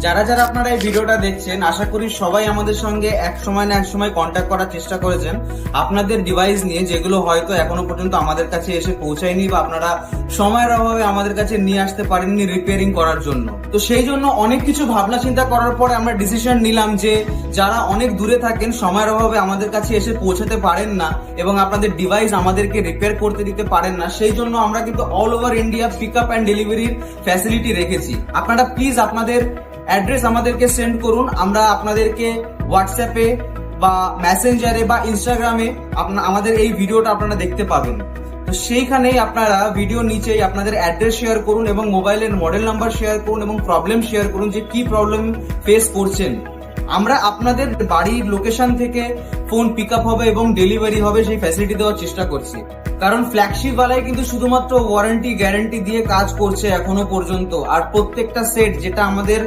যারা যারা আপনারা এই ভিডিওটা দেখছেন, আশা করি সবাই আমাদের সঙ্গে এক সময় না এক সময় কন্ট্যাক্ট করার চেষ্টা করেছেন আপনাদের ডিভাইস নিয়ে, যেগুলো হয়তো এখনো পর্যন্ত আমাদের কাছে এসে পৌঁছায়নি বা আপনারা সময়ের অভাবে আমাদের কাছে নিয়ে আসতে পারেননি রিপেয়ারিং করার জন্য। তো সেই জন্য অনেক কিছু ভাবনা চিন্তা করার পরে আমরা ডিসিশন নিলাম যে যারা অনেক দূরে থাকেন, সময়ের অভাবে আমাদের কাছে এসে পৌঁছাতে পারেন না এবং আপনাদের ডিভাইস আমাদেরকে রিপেয়ার করতে দিতে পারেন না, সেই জন্য আমরা কিন্তু all over India pick up and ডেলিভারির ফ্যাসিলিটি রেখেছি। আপনারা প্লিজ আপনাদের অ্যাড্রেস আমাদেরকে সেন্ড করুন, আমরা আপনাদেরকে হোয়াটসঅ্যাপে বা মেসেঞ্জারে বা ইনস্টাগ্রামে আমাদের এই ভিডিওটা আপনারা দেখতে পাবেন। তো সেইখানেই আপনারা ভিডিও নিচেই আপনাদের অ্যাড্রেস শেয়ার করুন এবং মোবাইলের মডেল নাম্বার শেয়ার করুন এবং প্রবলেম শেয়ার করুন যে কি প্রবলেম ফেস করছেন। আমরা আপনাদের বাড়ির লোকেশন থেকে ফোন পিক আপ হবে এবং ডেলিভারি হবে সেই ফ্যাসিলিটি দেওয়ার চেষ্টা করছি। কারণ ফ্ল্যাগশিপ ওয়ালাই কিন্তু শুধুমাত্র ওয়ারেন্টি গ্যারান্টি দিয়ে কাজ করছে এখনো পর্যন্ত, আর প্রত্যেকটা সেট যেটা আমাদের